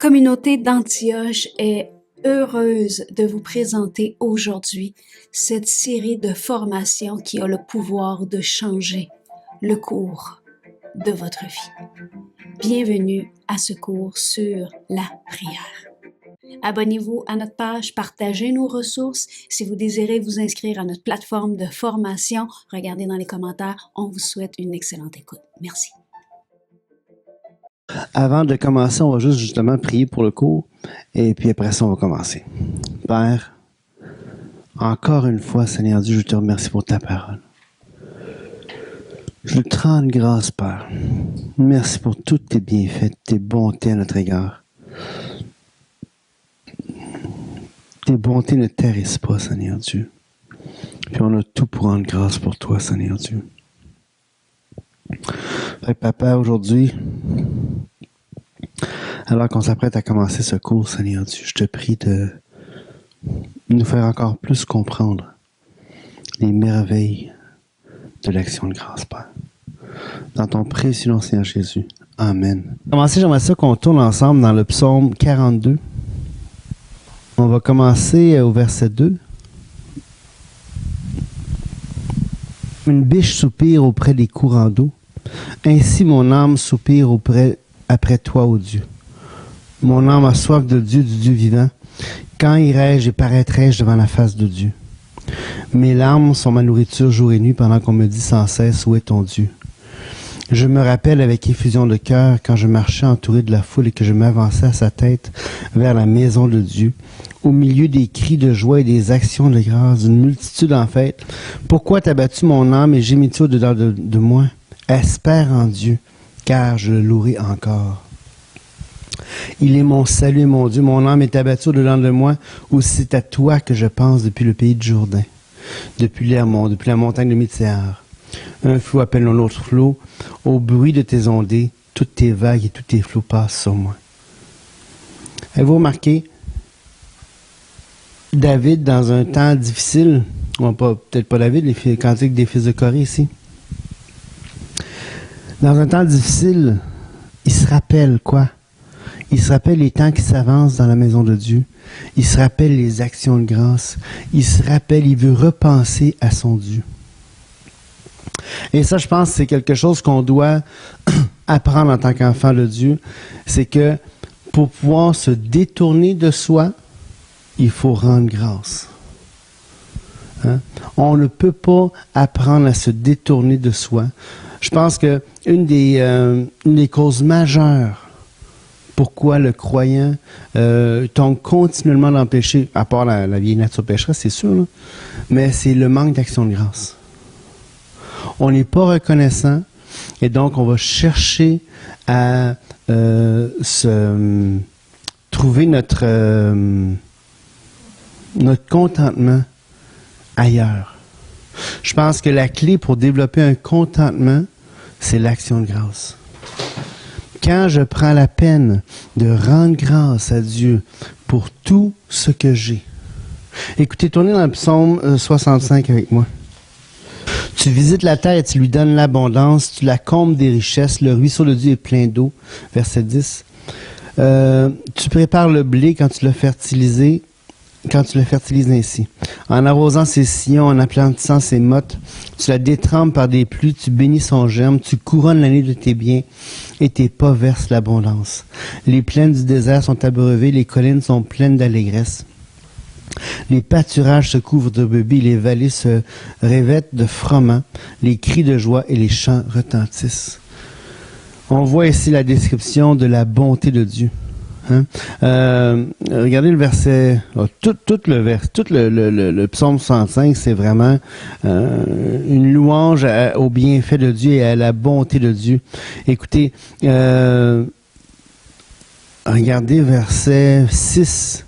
Communauté d'Antioche est heureuse de vous présenter aujourd'hui cette série de formations qui a le pouvoir de changer le cours de votre vie. Bienvenue à ce cours sur la prière. Abonnez-vous à notre page, partagez nos ressources. Si vous désirez vous inscrire à notre plateforme de formation, regardez dans les commentaires. On vous souhaite une excellente écoute. Merci. Avant de commencer, on va justement prier pour le cours et puis après ça, on va commencer. Père, encore une fois, Seigneur Dieu, je te remercie pour ta parole. Je te rends grâce, Père. Merci pour toutes tes bienfaits, tes bontés à notre égard. Tes bontés ne tarissent pas, Seigneur Dieu. Puis on a tout pour rendre grâce pour toi, Seigneur Dieu. Fait que Papa, aujourd'hui, alors qu'on s'apprête à commencer ce cours, Seigneur Dieu, je te prie de nous faire encore plus comprendre les merveilles de l'action de grâce, Père. Dans ton précieux nom, Seigneur Jésus. Amen. Pour commencer, j'aimerais ça qu'on tourne ensemble dans le psaume 42. On va commencer au verset 2. Une biche soupire auprès des courants d'eau. Ainsi mon âme soupire après toi, ô Dieu. Mon âme a soif de Dieu, du Dieu vivant. Quand irai-je et paraîtrai-je devant la face de Dieu? Mes larmes sont ma nourriture jour et nuit pendant qu'on me dit sans cesse, où est ton Dieu? Je me rappelle avec effusion de cœur quand je marchais entouré de la foule et que je m'avançais à sa tête vers la maison de Dieu, au milieu des cris de joie et des actions de grâce d'une multitude en fête. Pourquoi t'as battu mon âme et gémis-tu au-dedans de moi? Espère en Dieu, car je le louerai encore. Il est mon salut, mon Dieu, mon âme est abattue au-dedans de moi, ou c'est à toi que je pense depuis le pays de Jourdain, depuis l'Hermon, depuis la montagne de Mystère. Un flot appelle l'autre flot, au bruit de tes ondées, toutes tes vagues et tous tes flots passent sur moi. Avez-vous remarqué, David, dans un temps difficile, peut-être pas David, les cantiques des fils de Corée ici, dans un temps difficile, il se rappelle quoi? Il se rappelle les temps qui s'avancent dans la maison de Dieu. Il se rappelle les actions de grâce. Il se rappelle, il veut repenser à son Dieu. Et ça, je pense, c'est quelque chose qu'on doit apprendre en tant qu'enfant de Dieu. C'est que pour pouvoir se détourner de soi, il faut rendre grâce. Hein? On ne peut pas apprendre à se détourner de soi. Je pense que une des causes majeures pourquoi le croyant tombe continuellement dans le péché, à part la vieille nature pécheresse, c'est sûr, là, mais c'est le manque d'action de grâce. On n'est pas reconnaissant et donc on va chercher à trouver notre contentement ailleurs. Je pense que la clé pour développer un contentement, c'est l'action de grâce. Quand je prends la peine de rendre grâce à Dieu pour tout ce que j'ai. Écoutez, tournez dans le psaume 65 avec moi. Tu visites la terre et tu lui donnes l'abondance, tu la combles des richesses, le ruisseau de Dieu est plein d'eau. Verset 10. Tu prépares le blé quand tu l'as fertilisé, quand tu le fertilises ainsi. En arrosant ses sillons, en aplatissant ses mottes, tu la détrempes par des pluies, tu bénis son germe, tu couronnes l'année de tes biens et tes pas versent l'abondance. Les plaines du désert sont abreuvées, les collines sont pleines d'allégresse. Les pâturages se couvrent de brebis, les vallées se revêtent de froment, les cris de joie et les chants retentissent. On voit ici la description de la bonté de Dieu. Hein? Regardez le verset, tout le psaume 65, c'est vraiment une louange au bienfait de Dieu et à la bonté de Dieu. Écoutez, regardez verset 6.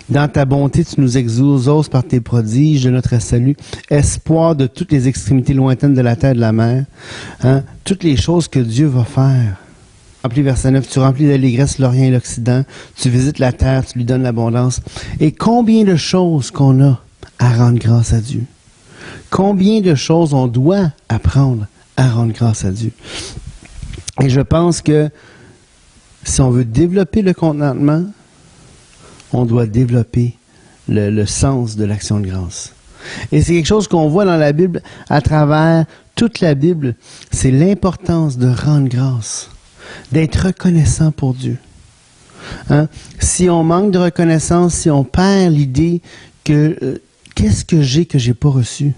Dans ta bonté, tu nous exauces par tes prodiges de notre salut, espoir de toutes les extrémités lointaines de la terre et de la mer, hein? Toutes les choses que Dieu va faire. Remplis verset 9, tu remplis d'allégresse l'Orient et l'Occident, tu visites la terre, tu lui donnes l'abondance. Et combien de choses qu'on a à rendre grâce à Dieu. Combien de choses on doit apprendre à rendre grâce à Dieu. Et je pense que si on veut développer le contentement, on doit développer le sens de l'action de grâce. Et c'est quelque chose qu'on voit dans la Bible, à travers toute la Bible, c'est l'importance de rendre grâce, d'être reconnaissant pour Dieu. Hein? Si on manque de reconnaissance, si on perd l'idée que qu'est-ce que j'ai pas reçu?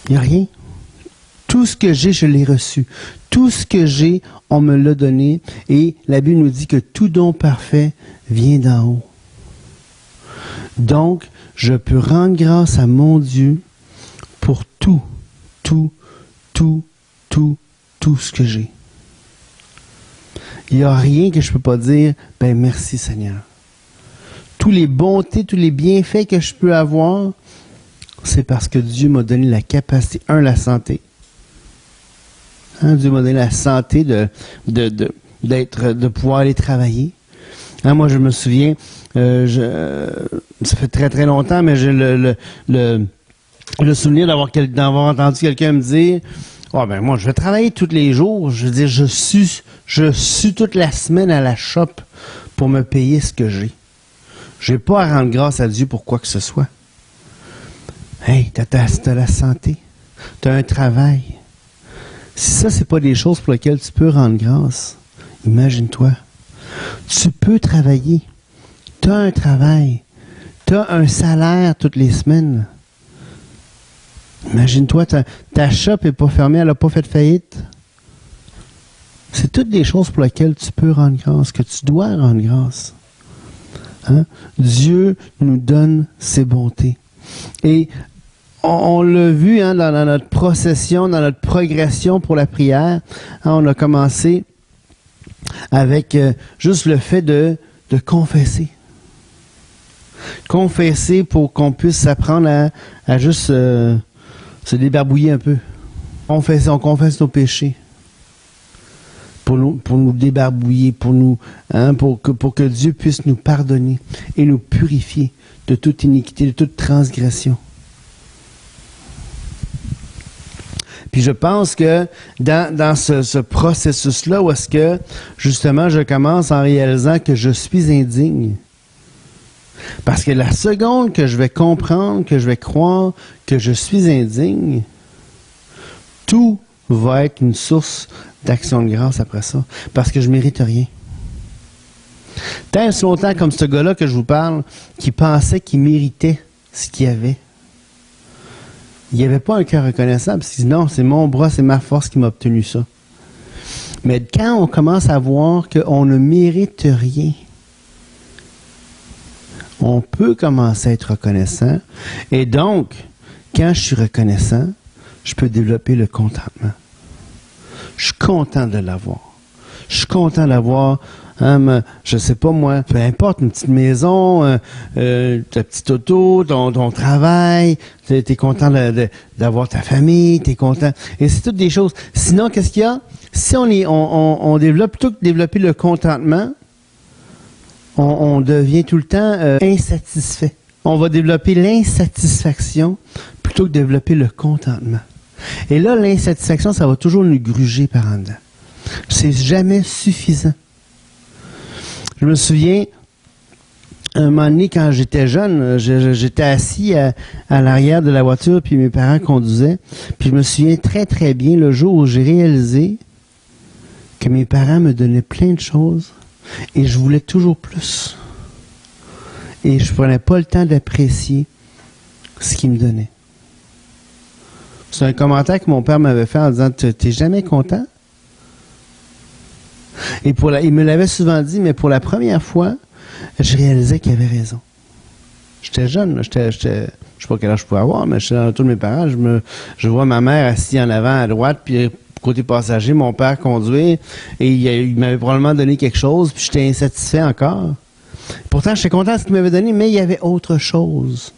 Il n'y a rien. Tout ce que j'ai, je l'ai reçu. Tout ce que j'ai, on me l'a donné. Et la Bible nous dit que tout don parfait vient d'en haut. Donc, je peux rendre grâce à mon Dieu pour tout ce que j'ai. Il n'y a rien que je ne peux pas dire, ben merci Seigneur. Tous les bontés, tous les bienfaits que je peux avoir, c'est parce que Dieu m'a donné la capacité, la santé. Hein, Dieu m'a donné la santé de pouvoir aller travailler. Hein, moi, je me souviens, ça fait très très longtemps, mais j'ai le souvenir d'avoir entendu quelqu'un me dire, oh ben moi, je vais travailler tous les jours. Je veux dire, je suis toute la semaine à la shop pour me payer ce que j'ai. J'ai pas à rendre grâce à Dieu pour quoi que ce soit. Hey, t'as la santé, t'as un travail. Si ça, c'est pas des choses pour lesquelles tu peux rendre grâce, imagine-toi. Tu peux travailler. Tu as un travail. Tu as un salaire toutes les semaines. Imagine-toi, ta shop n'est pas fermée, elle n'a pas fait de faillite. C'est toutes des choses pour lesquelles tu peux rendre grâce, que tu dois rendre grâce. Hein? Dieu nous donne ses bontés. Et on l'a vu hein, dans notre procession, dans notre progression pour la prière. Hein, on a commencé avec juste le fait de confesser. Confesser pour qu'on puisse s'apprendre à juste se débarbouiller un peu. On confesse nos péchés. Pour nous débarbouiller, pour que Dieu puisse nous pardonner et nous purifier de toute iniquité, de toute transgression. Puis je pense que dans ce processus-là, où est-ce que, justement, je commence en réalisant que je suis indigne. Parce que la seconde que je vais comprendre, que je vais croire que je suis indigne, tout va être une source d'action de grâce après ça. Parce que je ne mérite rien. Tant longtemps comme ce gars-là que je vous parle, qui pensait qu'il méritait ce qu'il avait. Il n'y avait pas un cœur reconnaissant, parce qu'il dit non, c'est mon bras, c'est ma force qui m'a obtenu ça. Mais quand on commence à voir qu'on ne mérite rien, on peut commencer à être reconnaissant. Et donc, quand je suis reconnaissant, je peux développer le contentement. Je suis content de l'avoir. Je suis content d'avoir, je sais pas moi, peu importe, une petite maison, ta petite auto, ton travail, t'es content d'avoir ta famille, t'es content. Et c'est toutes des choses. Sinon, qu'est-ce qu'il y a? Si on développe, plutôt que de développer le contentement, on devient tout le temps insatisfait. On va développer l'insatisfaction plutôt que de développer le contentement. Et là, l'insatisfaction, ça va toujours nous gruger par en dedans. C'est jamais suffisant. Je me souviens, un moment donné, quand j'étais jeune, j'étais assis à l'arrière de la voiture, puis mes parents conduisaient. Puis je me souviens très, très bien le jour où j'ai réalisé que mes parents me donnaient plein de choses et je voulais toujours plus. Et je prenais pas le temps d'apprécier ce qu'ils me donnaient. C'est un commentaire que mon père m'avait fait en disant « T'es jamais content? » Et il me l'avait souvent dit, mais pour la première fois, je réalisais qu'il avait raison. J'étais jeune, là, je sais pas quel âge je pouvais avoir, mais j'étais dans l'auto de mes parents, je vois ma mère assise en avant à droite, puis côté passager, mon père conduire, et il m'avait probablement donné quelque chose, puis j'étais insatisfait encore. Pourtant, j'étais content de ce qu'il m'avait donné, mais il y avait autre chose.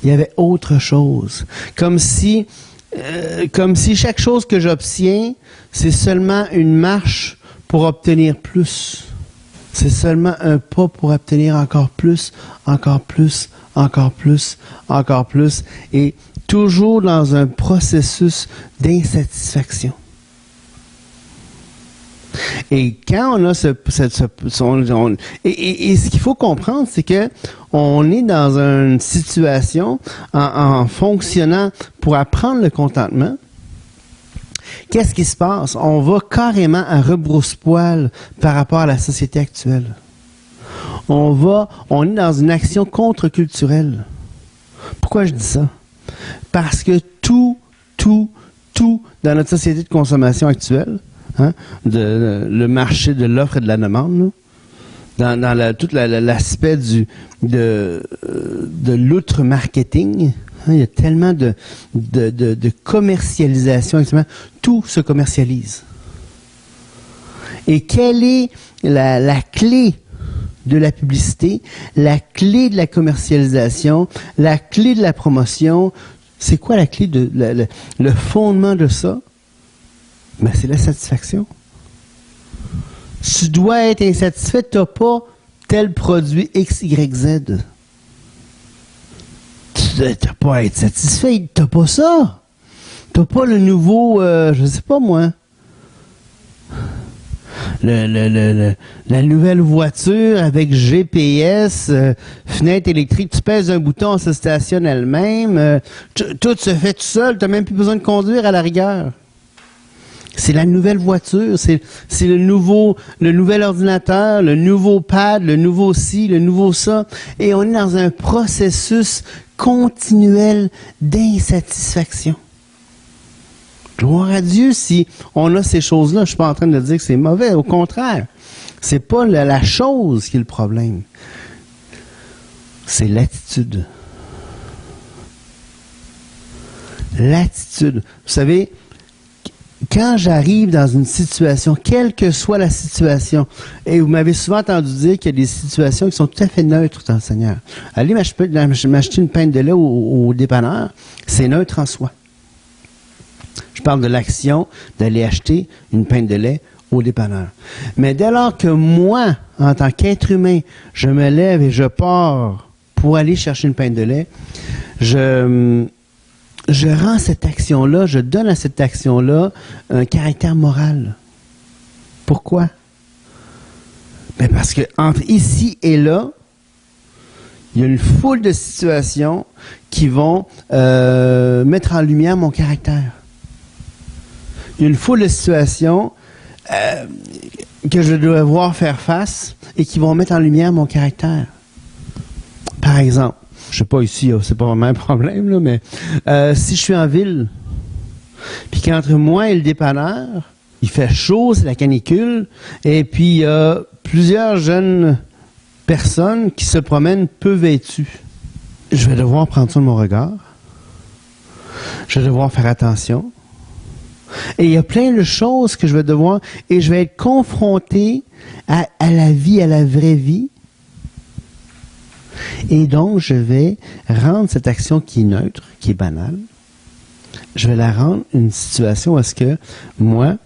Il y avait autre chose. Comme si chaque chose que j'obtiens, c'est seulement une marche pour obtenir plus. C'est seulement un pas pour obtenir encore plus, encore plus, encore plus, encore plus, et toujours dans un processus d'insatisfaction. Et quand on a et ce qu'il faut comprendre, c'est que on est dans une situation en fonctionnant pour apprendre le contentement. Qu'est-ce qui se passe? On va carrément à rebrousse-poil par rapport à la société actuelle. On est dans une action contre-culturelle. Pourquoi je dis ça? Parce que tout dans notre société de consommation actuelle, le marché de l'offre et de la demande, dans tout l'aspect de l'outre-marketing, il y a tellement de commercialisation, actuellement, tout se commercialise. Et quelle est la clé de la publicité, la clé de la commercialisation, la clé de la promotion? C'est quoi la clé le fondement de ça? Ben, c'est la satisfaction. Tu dois être insatisfait, tu n'as pas tel produit X, Y, Z. Tu n'as pas à être satisfait, tu n'as pas ça. Tu n'as pas le nouveau, je sais pas moi, la nouvelle voiture avec GPS, fenêtre électrique, tu pèses un bouton, ça se stationne elle-même. Tout se fait tout seul, tu n'as même plus besoin de conduire à la rigueur. C'est la nouvelle voiture, c'est le nouvel ordinateur, le nouveau pad, le nouveau ci, le nouveau ça. Et on est dans un processus continuel d'insatisfaction. Gloire à Dieu si on a ces choses-là. Je suis pas en train de dire que c'est mauvais. Au contraire, c'est pas la chose qui est le problème. C'est l'attitude. L'attitude. Vous savez, quand j'arrive dans une situation, quelle que soit la situation, et vous m'avez souvent entendu dire qu'il y a des situations qui sont tout à fait neutres dans le Seigneur. Allez m'acheter une pinte de lait au dépanneur, c'est neutre en soi. Je parle de l'action d'aller acheter une pinte de lait au dépanneur. Mais dès lors que moi, en tant qu'être humain, je me lève et je pars pour aller chercher une pinte de lait, je rends cette action-là, je donne à cette action-là un caractère moral. Pourquoi? Ben parce que entre ici et là, il y a une foule de situations qui vont mettre en lumière mon caractère. Il y a une foule de situations que je dois devoir faire face et qui vont mettre en lumière mon caractère. Par exemple, je sais pas ici, c'est pas vraiment un problème, là, mais si je suis en ville, puis qu'entre moi et le dépanneur, il fait chaud, c'est la canicule, et puis il y a plusieurs jeunes personnes qui se promènent peu vêtues. Je vais devoir prendre soin de mon regard. Je vais devoir faire attention. Et il y a plein de choses que je vais devoir, et je vais être confronté à la vie, à la vraie vie. Et donc, je vais rendre cette action qui est neutre, qui est banale, je vais la rendre une situation où est-ce que moi,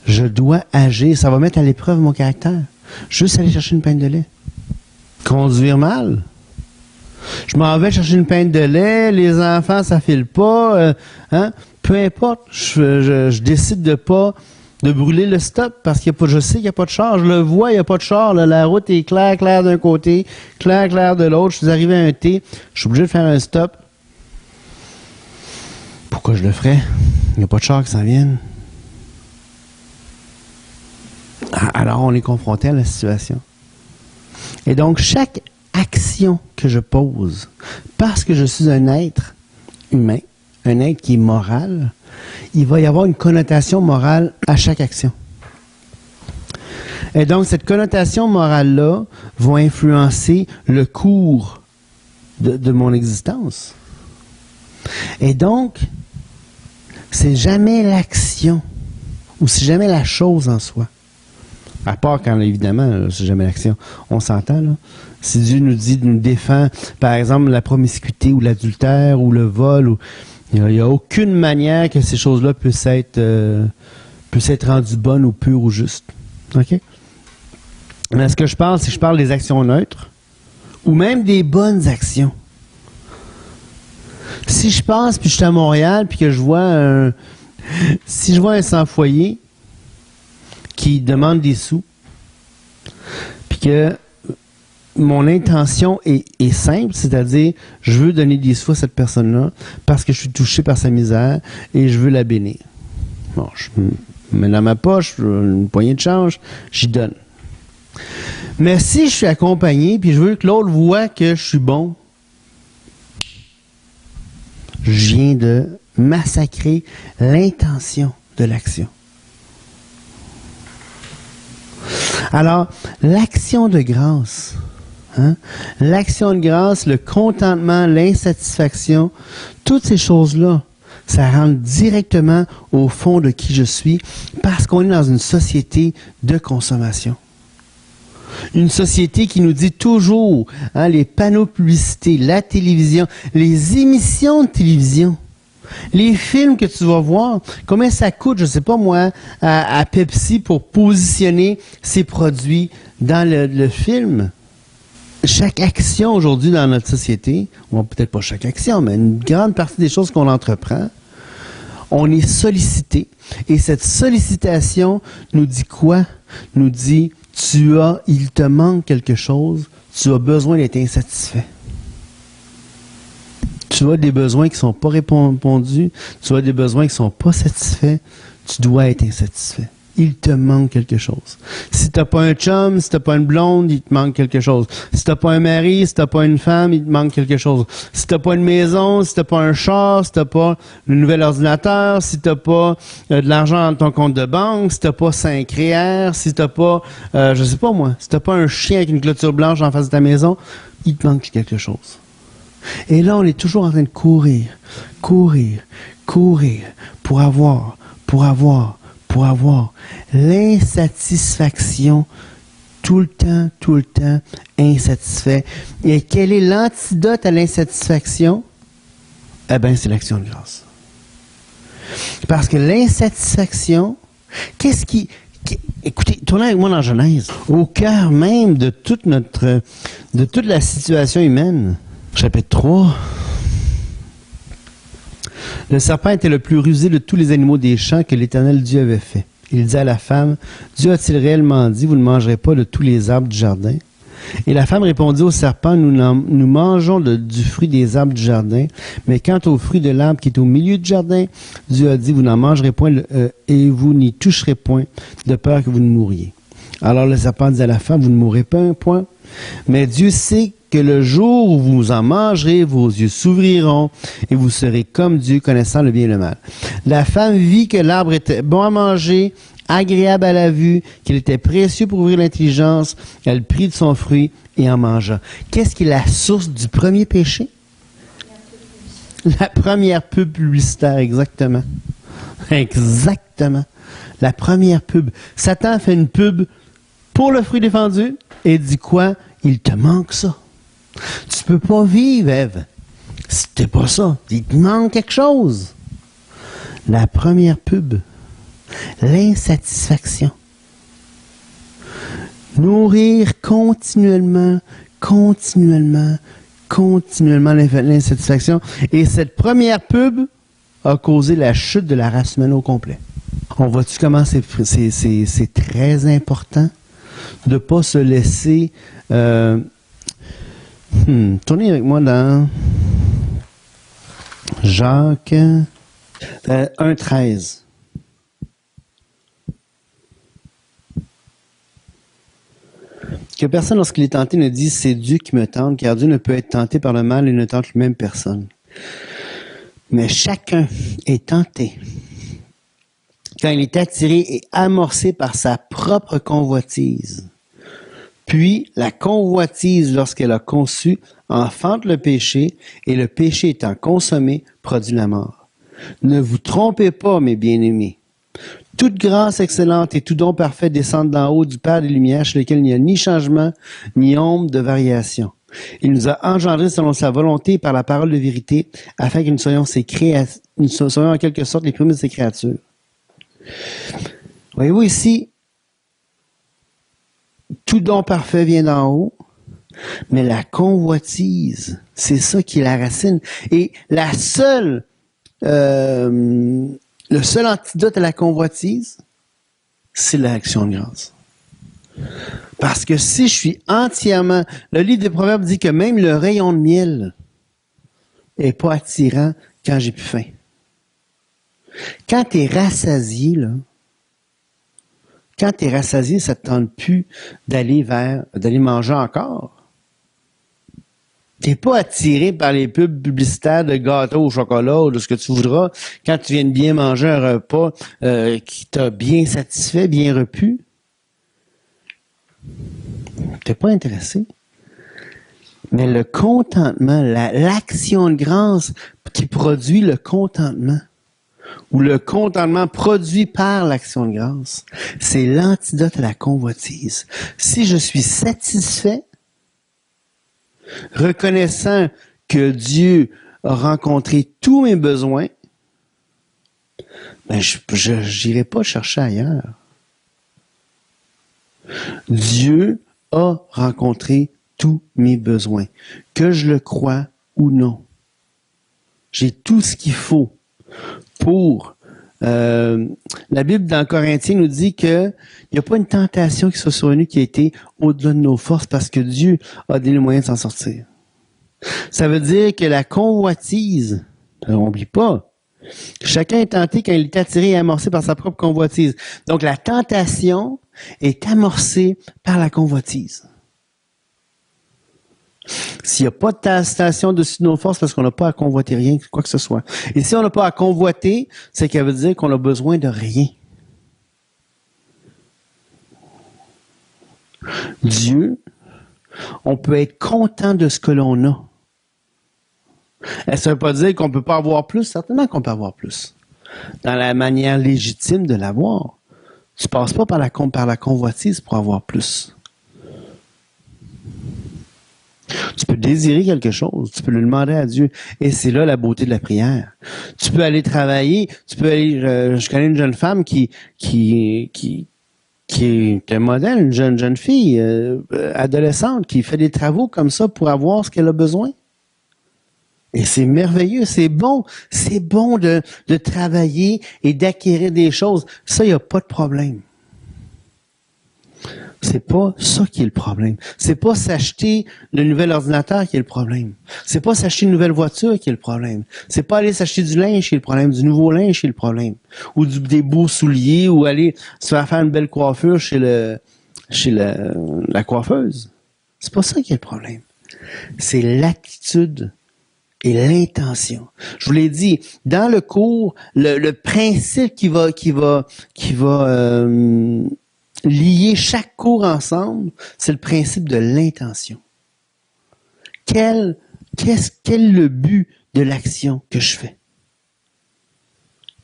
je dois agir. Ça va mettre à l'épreuve mon caractère. Juste aller chercher une pinte de lait. Conduire mal. Je m'en vais chercher une pinte de lait, les enfants, ça file pas, peu importe, je décide de brûler le stop parce qu'il y a pas, je sais qu'il n'y a pas de char, je le vois, il n'y a pas de char, là, la route est claire d'un côté, claire de l'autre, je suis arrivé à un T, je suis obligé de faire un stop. Pourquoi je le ferais? Il n'y a pas de char qui s'en vienne. Alors on est confronté à la situation. Et donc chaque action que je pose, parce que je suis un être humain, un être qui est moral, il va y avoir une connotation morale à chaque action. Et donc, cette connotation morale-là va influencer le cours de mon existence. Et donc, c'est jamais l'action ou c'est jamais la chose en soi. À part quand, évidemment, c'est jamais l'action. On s'entend, là. Si Dieu nous dit, nous défend, par exemple, la promiscuité ou l'adultère ou le vol, il n'y a aucune manière que ces choses-là puissent être rendues bonnes ou pures ou justes. OK? Mais ce que je parle, c'est que je parle des actions neutres ou même des bonnes actions. Si je passe, puis je suis à Montréal, puis que je vois si je vois un sans-foyer qui demande des sous, puis que mon intention est simple, c'est-à-dire, je veux donner des sous à cette personne-là parce que je suis touché par sa misère et je veux la bénir. Bon, je mets dans ma poche une poignée de change, j'y donne. Mais si je suis accompagné puis je veux que l'autre voit que je suis bon, je viens de massacrer l'intention de l'action. Alors, l'action de grâce, l'action de grâce, le contentement, l'insatisfaction, toutes ces choses-là, ça rentre directement au fond de qui je suis parce qu'on est dans une société de consommation. Une société qui nous dit toujours, les panneaux de publicité, la télévision, les émissions de télévision, les films que tu vas voir, combien ça coûte, je ne sais pas moi, à Pepsi pour positionner ses produits dans le film. Chaque action aujourd'hui dans notre société, ou peut-être pas chaque action, mais une grande partie des choses qu'on entreprend, on est sollicité. Et cette sollicitation nous dit quoi? Nous dit, il te manque quelque chose, tu as besoin d'être insatisfait. Tu as des besoins qui ne sont pas répondus, tu as des besoins qui ne sont pas satisfaits, tu dois être insatisfait. Il te manque quelque chose. Si tu n'as pas un chum, si tu n'as pas une blonde, il te manque quelque chose. Si tu n'as pas un mari, si tu n'as pas une femme, il te manque quelque chose. Si tu n'as pas une maison, si tu n'as pas un char, si tu n'as pas un nouvel ordinateur, si tu n'as pas de l'argent dans ton compte de banque, si tu n'as pas 5 REER, si tu n'as pas, je sais pas moi, si tu n'as pas un chien avec une clôture blanche en face de ta maison, il te manque quelque chose. Et là, on est toujours en train de courir pour avoir l'insatisfaction, tout le temps insatisfait. Et quel est l'antidote à l'insatisfaction? Eh bien, c'est l'action de grâce. Parce que l'insatisfaction, écoutez, tournez avec moi dans Genèse, au cœur même de toute la situation humaine. Chapitre 3. Le serpent était le plus rusé de tous les animaux des champs que l'Éternel Dieu avait fait. Il dit à la femme, « Dieu a-t-il réellement dit, vous ne mangerez pas de tous les arbres du jardin? » Et la femme répondit au serpent, « Nous mangeons du fruit des arbres du jardin, mais quant au fruit de l'arbre qui est au milieu du jardin, Dieu a dit, vous n'en mangerez point et vous n'y toucherez point, de peur que vous ne mouriez. » Alors le serpent dit à la femme, « Vous ne mourrez pas, point. Mais Dieu sait que le jour où vous en mangerez, vos yeux s'ouvriront et vous serez comme Dieu, connaissant le bien et le mal. » La femme vit que l'arbre était bon à manger, agréable à la vue, qu'il était précieux pour ouvrir l'intelligence. Elle prit de son fruit et en mangea. Qu'est-ce qui est la source du premier péché? La première pub publicitaire, exactement. Exactement. La première pub. Satan fait une pub pour le fruit défendu et dit quoi? Il te manque ça. Tu peux pas vivre, Ève. C'était pas ça. Il te manque quelque chose. La première pub. L'insatisfaction. Nourrir continuellement l'insatisfaction. Et cette première pub a causé la chute de la race humaine au complet. On voit-tu comment c'est très important de ne pas se laisser... tournez avec moi dans Jacques 1,13. Que personne, lorsqu'il est tenté, ne dise « c'est Dieu qui me tente », car Dieu ne peut être tenté par le mal et ne tente lui-même personne. Mais chacun est tenté quand il est attiré et amorcé par sa propre convoitise. Puis, la convoitise, lorsqu'elle a conçu, enfante le péché, et le péché étant consommé, produit la mort. Ne vous trompez pas, mes bien-aimés. Toute grâce excellente et tout don parfait descendent d'en haut du Père des Lumières, chez lequel il n'y a ni changement, ni ombre de variation. Il nous a engendrés selon sa volonté par la parole de vérité, afin que nous soyons en quelque sorte les premiers de ses créatures. Voyez-vous ici, tout don parfait vient d'en haut, mais la convoitise, c'est ça qui est la racine. Et le seul antidote à la convoitise, c'est l'action de grâce. Parce que si je suis entièrement... Le livre des Proverbes dit que même le rayon de miel n'est pas attirant quand j'ai plus faim. Quand tu es rassasié, là, ça ne te tente plus d'aller manger encore. Tu n'es pas attiré par les pubs publicitaires de gâteaux au chocolat ou de ce que tu voudras quand tu viens de bien manger un repas qui t'a bien satisfait, bien repu. Tu n'es pas intéressé. Mais le contentement, l'action de grâce qui produit le contentement, ou le contentement produit par l'action de grâce, c'est l'antidote à la convoitise. Si je suis satisfait, reconnaissant que Dieu a rencontré tous mes besoins, ben je n'irai pas chercher ailleurs. Dieu a rencontré tous mes besoins, que je le croie ou non. J'ai tout ce qu'il faut pour... la Bible dans Corinthiens nous dit qu'il n'y a pas une tentation qui soit survenue qui a été au-delà de nos forces parce que Dieu a donné le moyen de s'en sortir. Ça veut dire que la convoitise, n'oublie pas, chacun est tenté quand il est attiré et amorcé par sa propre convoitise. Donc la tentation est amorcée par la convoitise. S'il n'y a pas de tentation dessus de nos forces, parce qu'on n'a pas à convoiter rien, quoi que ce soit. Et si on n'a pas à convoiter, c'est qu'elle veut dire qu'on a besoin de rien. Dieu, on peut être content de ce que l'on a. Ça ne veut pas dire qu'on ne peut pas avoir plus, certainement qu'on peut avoir plus. Dans la manière légitime de l'avoir. Tu ne passes pas par la convoitise pour avoir plus. Tu peux désirer quelque chose, tu peux le demander à Dieu. Et c'est là la beauté de la prière. Tu peux aller travailler, tu peux aller... je connais une jeune femme qui est un modèle, une jeune fille, adolescente, qui fait des travaux comme ça pour avoir ce qu'elle a besoin. Et c'est merveilleux, c'est bon de travailler et d'acquérir des choses. Ça, il n'y a pas de problème. C'est pas ça qui est le problème. C'est pas s'acheter le nouvel ordinateur qui est le problème. C'est pas s'acheter une nouvelle voiture qui est le problème. C'est pas aller s'acheter du linge qui est le problème, du nouveau linge qui est le problème. Ou des beaux souliers, ou aller se faire une belle coiffure chez la coiffeuse. C'est pas ça qui est le problème. C'est l'attitude et l'intention. Je vous l'ai dit, dans le cours, le principe qui va lier chaque cours ensemble, c'est le principe de l'intention. Quel est le but de l'action que je fais?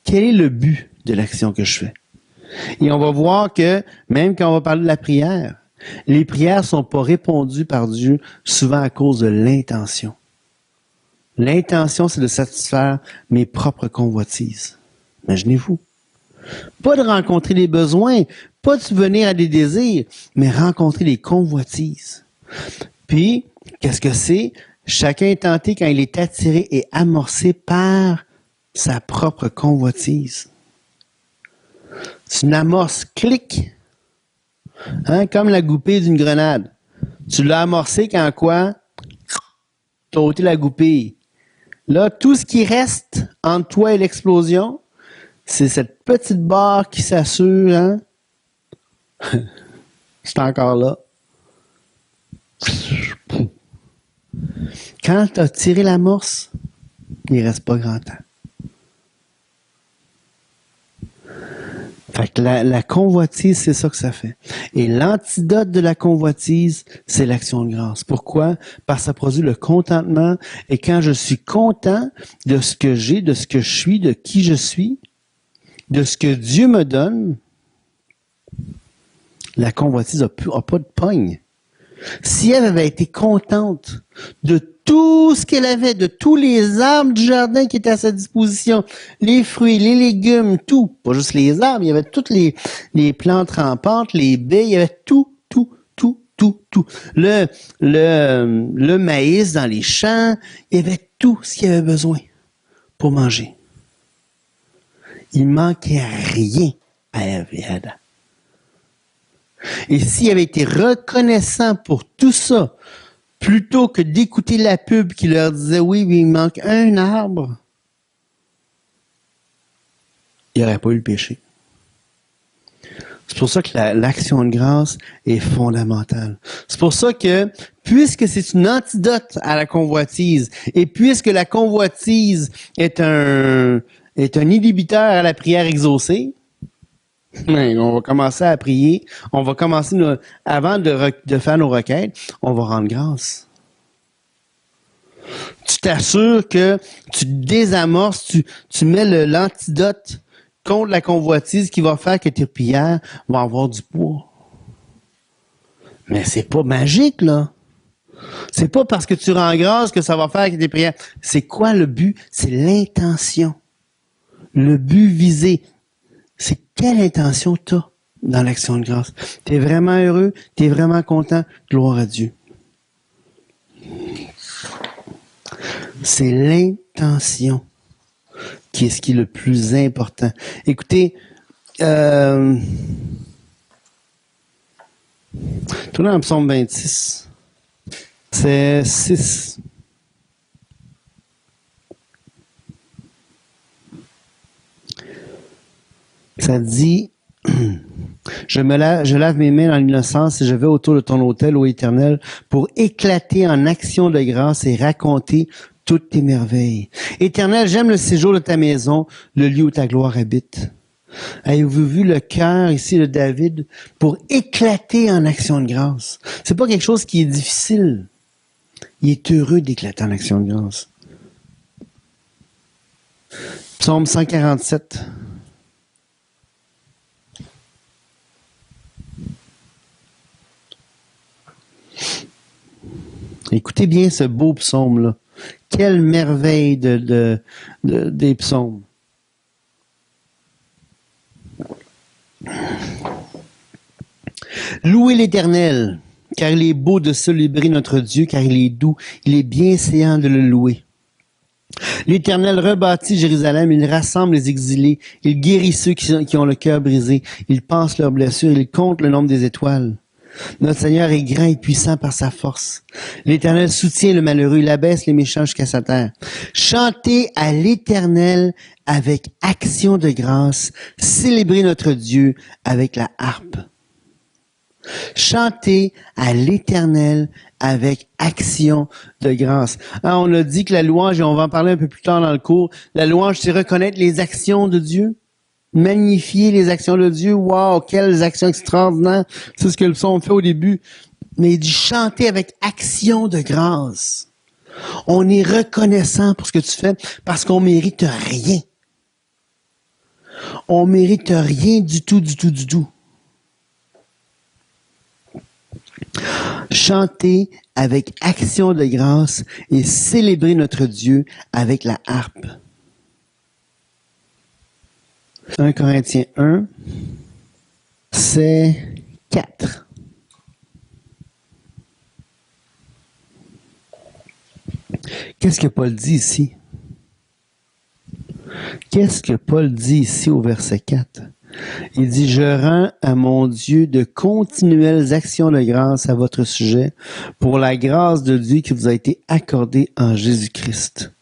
Quel est le but de l'action que je fais? Et on va voir que, même quand on va parler de la prière, les prières ne sont pas répondues par Dieu souvent à cause de l'intention. L'intention, c'est de satisfaire mes propres convoitises. Imaginez-vous. Pas de rencontrer les besoins, pas de subvenir à des désirs, mais rencontrer les convoitises. Puis, qu'est-ce que c'est? Chacun est tenté quand il est attiré et amorcé par sa propre convoitise. C'est une amorce, clic, comme la goupille d'une grenade. Tu l'as amorcé quand quoi? Tu as ôté la goupille. Là, tout ce qui reste entre toi et l'explosion, c'est cette petite barre qui s'assure, c'est encore là. Quand tu as tiré l'amorce, il ne reste pas grand temps. Fait que la convoitise, c'est ça que ça fait. Et l'antidote de la convoitise, c'est l'action de grâce. Pourquoi? Parce que ça produit le contentement. Et quand je suis content de ce que j'ai, de ce que je suis, de qui je suis, de ce que Dieu me donne, la convoitise n'a pas de pogne. Si elle avait été contente de tout ce qu'elle avait, de tous les arbres du jardin qui étaient à sa disposition, les fruits, les légumes, tout, pas juste les arbres, il y avait toutes les plantes rampantes, les baies, il y avait tout. Le maïs dans les champs, il y avait tout ce qu'il y avait besoin pour manger. Il manquait rien à Ève et Adam. Et s'il avait été reconnaissant pour tout ça, plutôt que d'écouter la pub qui leur disait, oui, mais il manque un arbre, il n'y aurait pas eu le péché. C'est pour ça que l'action de grâce est fondamentale. C'est pour ça que, puisque c'est une antidote à la convoitise, et puisque la convoitise est un inhibiteur à la prière exaucée, on va commencer à prier, on va commencer, avant de faire nos requêtes, on va rendre grâce. Tu t'assures que tu désamorces, tu mets l'antidote contre la convoitise qui va faire que tes prières vont avoir du poids. Mais c'est pas magique, là. C'est pas parce que tu rends grâce que ça va faire que tes prières. C'est quoi le but? C'est l'intention. Le but visé. C'est quelle intention tu as dans l'action de grâce. Tu es vraiment heureux, tu es vraiment content, gloire à Dieu. C'est l'intention qui est ce qui est le plus important. Écoutez, tournez en psaume 26. C'est 6. Ça dit, je lave mes mains dans l'innocence et je vais autour de ton autel, ô Éternel, pour éclater en action de grâce et raconter toutes tes merveilles. Éternel, j'aime le séjour de ta maison, le lieu où ta gloire habite. Avez-vous vu le cœur ici de David pour éclater en action de grâce? C'est pas quelque chose qui est difficile. Il est heureux d'éclater en action de grâce. Psaume 147. Écoutez bien ce beau psaume-là. Quelle merveille des psaumes. Louez l'Éternel, car il est beau de célébrer notre Dieu, car il est doux, il est bienséant de le louer. L'Éternel rebâtit Jérusalem, il rassemble les exilés, il guérit ceux qui ont le cœur brisé, il passe leurs blessures, il compte le nombre des étoiles. Notre Seigneur est grand et puissant par sa force. L'Éternel soutient le malheureux, il abaisse les méchants jusqu'à sa terre. Chantez à l'Éternel avec action de grâce, célébrez notre Dieu avec la harpe. Chantez à l'Éternel avec action de grâce. Hein, on a dit que la louange, et on va en parler un peu plus tard dans le cours, la louange, c'est reconnaître les actions de Dieu. Magnifier les actions de Dieu. Wow, quelles actions extraordinaires. C'est ce que le psaume fait au début. Mais il dit chanter avec action de grâce. On est reconnaissant pour ce que tu fais parce qu'on mérite rien. On mérite rien du tout. Chanter avec action de grâce et célébrer notre Dieu avec la harpe. 1 Corinthiens 1, c'est 4. Qu'est-ce que Paul dit ici? Qu'est-ce que Paul dit ici au verset 4? Il dit, je rends à mon Dieu de continuelles actions de grâce à votre sujet pour la grâce de Dieu qui vous a été accordée en Jésus-Christ.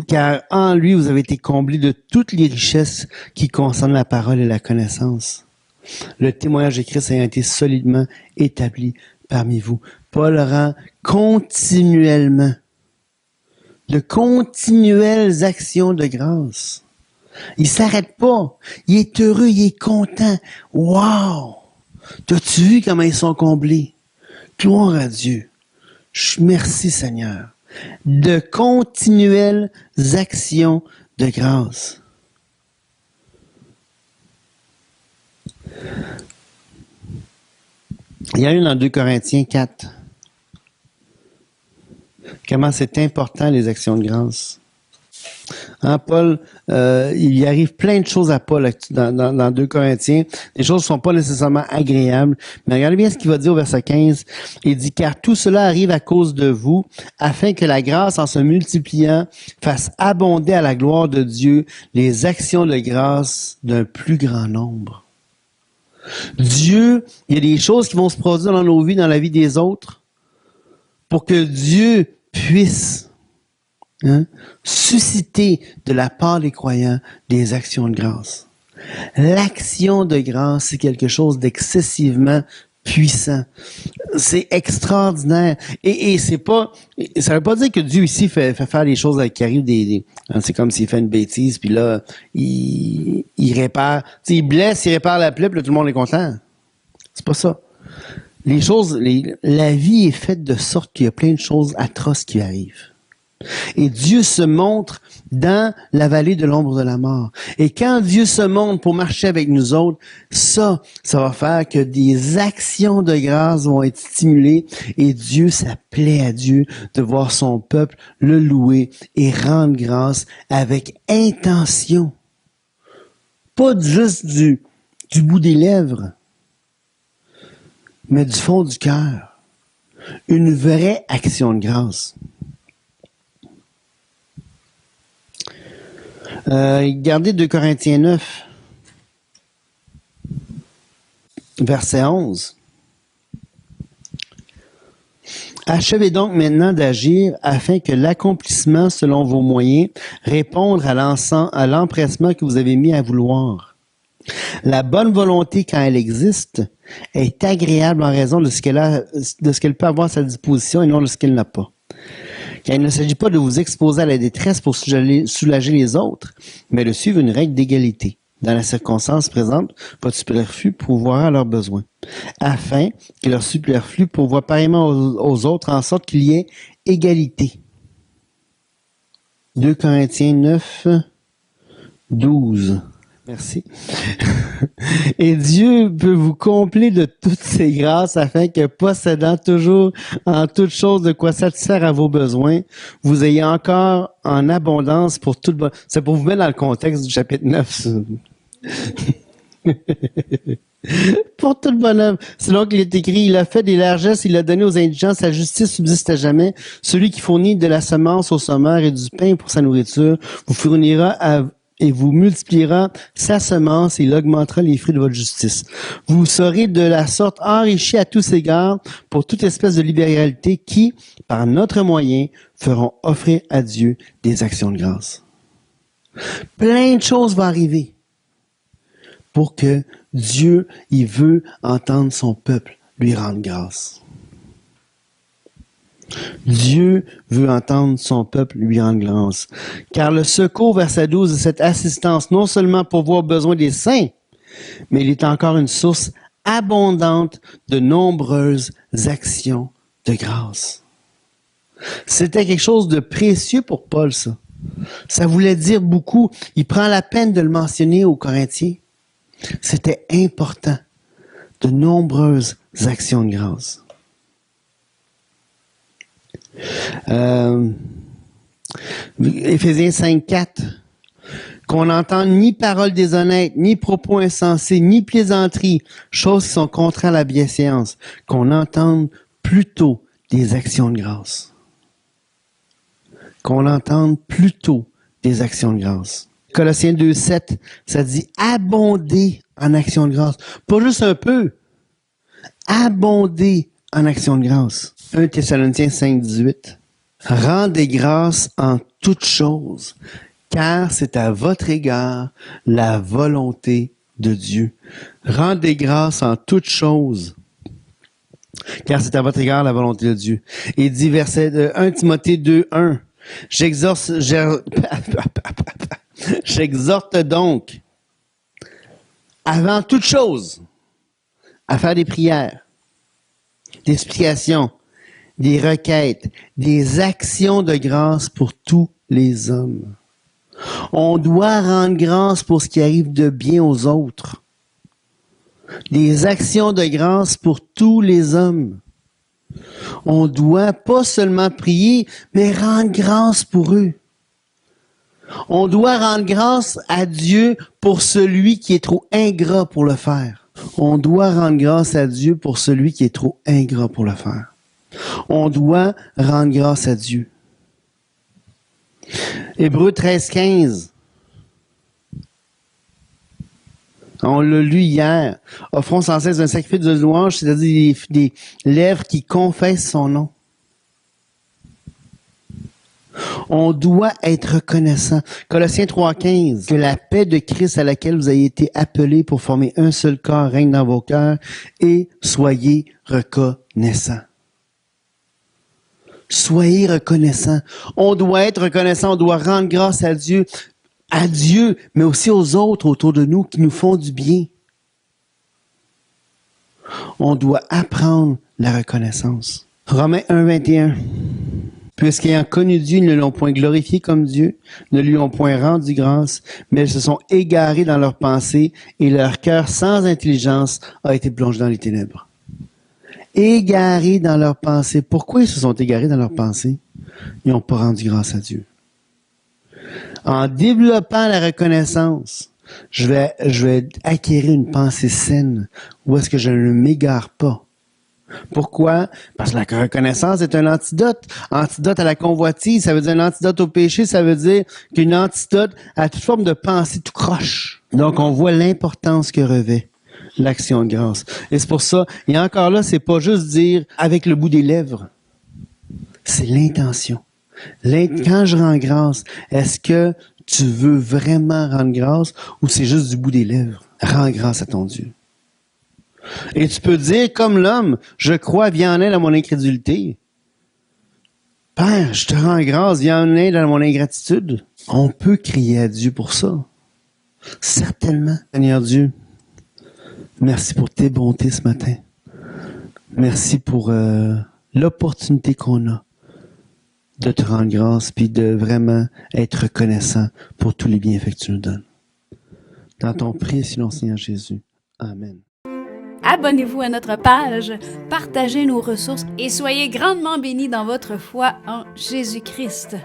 Car en lui, vous avez été comblés de toutes les richesses qui concernent la parole et la connaissance. Le témoignage de Christ ayant été solidement établi parmi vous. Paul rend continuellement de continuelles actions de grâce. Il s'arrête pas. Il est heureux, il est content. Wow! T'as-tu vu comment ils sont comblés? Gloire à Dieu. Merci Seigneur. De continuelles actions de grâce. Il y a une dans 2 Corinthiens 4. Comment c'est important les actions de grâce. Hein, Paul, il y arrive plein de choses à Paul dans 2 Corinthiens. Les choses ne sont pas nécessairement agréables. Mais regardez bien ce qu'il va dire au verset 15. Il dit, car tout cela arrive à cause de vous, afin que la grâce en se multipliant fasse abonder à la gloire de Dieu les actions de grâce d'un plus grand nombre. Dieu, il y a des choses qui vont se produire dans nos vies, dans la vie des autres, pour que Dieu puisse susciter de la part des croyants des actions de grâce. L'action de grâce, c'est quelque chose d'excessivement puissant. C'est extraordinaire. Et c'est pas, ça veut pas dire que Dieu ici fait faire des choses qui arrivent c'est comme s'il fait une bêtise, puis là, il répare, il blesse, il répare la plaie, puis là, tout le monde est content. C'est pas ça. La vie est faite de sorte qu'il y a plein de choses atroces qui arrivent. Et Dieu se montre dans la vallée de l'ombre de la mort. Et quand Dieu se montre pour marcher avec nous autres, ça va faire que des actions de grâce vont être stimulées et Dieu, ça plaît à Dieu de voir son peuple le louer et rendre grâce avec intention. Pas juste du bout des lèvres, mais du fond du cœur. Une vraie action de grâce. Regardez 2 Corinthiens 9, verset 11. Achevez donc maintenant d'agir afin que l'accomplissement selon vos moyens réponde à l'empressement que vous avez mis à vouloir. La bonne volonté, quand elle existe, est agréable en raison de ce qu'elle peut avoir à sa disposition et non de ce qu'elle n'a pas. Car il ne s'agit pas de vous exposer à la détresse pour soulager les autres, mais de suivre une règle d'égalité. Dans la circonstance présente, votre superflu pourvoira à leurs besoins, afin que leur superflu pourvoie pareillement aux autres, en sorte qu'il y ait égalité. 2 Corinthiens 9, 12. Merci. Et Dieu peut vous combler de toutes ses grâces afin que, possédant toujours en toutes choses de quoi satisfaire à vos besoins, vous ayez encore en abondance pour tout bonheur. C'est pour vous mettre dans le contexte du chapitre 9. Pour tout le bonhomme. C'est là qu'il est écrit, il a fait des largesses, il a donné aux indigents, sa justice subsiste à jamais. Celui qui fournit de la semence au sommeur et du pain pour sa nourriture, vous fournira et vous multipliera sa semence et il augmentera les fruits de votre justice. Vous serez de la sorte enrichis à tous égards pour toute espèce de libéralité qui, par notre moyen, feront offrir à Dieu des actions de grâce. Plein de choses vont arriver pour que Dieu, il veut entendre son peuple lui rendre grâce. Dieu veut entendre son peuple lui rendre grâce. Car le secours, verset 12, de cette assistance, non seulement pourvoit aux besoins des saints, mais il est encore une source abondante de nombreuses actions de grâce. C'était quelque chose de précieux pour Paul, ça. Ça voulait dire beaucoup. Il prend la peine de le mentionner aux Corinthiens. C'était important. De nombreuses actions de grâce. Éphésiens 5:4, qu'on n'entende ni paroles déshonnêtes, ni propos insensés, ni plaisanteries, choses qui sont contraires à la bienséance, qu'on entende plutôt des actions de grâce. Qu'on entende plutôt des actions de grâce. Colossiens 2:7, ça dit abonder en actions de grâce. Pas juste un peu, abonder en actions de grâce. 1 Thessaloniciens 5:18. Rendez grâce en toutes choses, car c'est à votre égard la volonté de Dieu. Rendez grâce en toutes choses, car c'est à votre égard la volonté de Dieu. Et dit verset de 1 Timothée 2:1. J'exhorte donc, avant toute chose, à faire des prières, des supplications, des requêtes, des actions de grâce pour tous les hommes. On doit rendre grâce pour ce qui arrive de bien aux autres. Des actions de grâce pour tous les hommes. On doit pas seulement prier, mais rendre grâce pour eux. On doit rendre grâce à Dieu pour celui qui est trop ingrat pour le faire. On doit rendre grâce à Dieu pour celui qui est trop ingrat pour le faire. On doit rendre grâce à Dieu. Hébreux 13:15. On l'a lu hier. Offrons sans cesse un sacrifice de louange, c'est-à-dire des lèvres qui confessent son nom. On doit être reconnaissant. Colossiens 3,15, que la paix de Christ à laquelle vous avez été appelés pour former un seul corps règne dans vos cœurs et soyez reconnaissants. Soyez reconnaissants. On doit être reconnaissant, on doit rendre grâce à Dieu, mais aussi aux autres autour de nous qui nous font du bien. On doit apprendre la reconnaissance. Romains 1,21. Puisqu'ayant connu Dieu, ils ne l'ont point glorifié comme Dieu, ne lui ont point rendu grâce, mais ils se sont égarés dans leurs pensées et leur cœur sans intelligence a été plongé dans les ténèbres. Égarés dans leurs pensées. Pourquoi ils se sont égarés dans leurs pensées? Ils n'ont pas rendu grâce à Dieu. En développant la reconnaissance, je vais acquérir une pensée saine où est-ce que je ne m'égare pas. Pourquoi? Parce que la reconnaissance est un antidote. Antidote à la convoitise, ça veut dire un antidote au péché, ça veut dire qu'une antidote à toute forme de pensée tout croche. Donc, on voit l'importance que revêt l'action de grâce. Et c'est pour ça, et encore là, c'est pas juste dire avec le bout des lèvres. C'est l'intention. Quand je rends grâce, est-ce que tu veux vraiment rendre grâce ou c'est juste du bout des lèvres? Rends grâce à ton Dieu. Et tu peux dire, comme l'homme, je crois, viens en aide à mon incrédulité. Père, je te rends grâce, viens en aide à mon ingratitude. On peut crier à Dieu pour ça. Certainement. Seigneur Dieu, merci pour tes bontés ce matin. Merci pour l'opportunité qu'on a de te rendre grâce puis de vraiment être reconnaissant pour tous les bienfaits que tu nous donnes. Dans ton précieux nom, Seigneur Jésus. Amen. Abonnez-vous à notre page, partagez nos ressources et soyez grandement bénis dans votre foi en Jésus-Christ.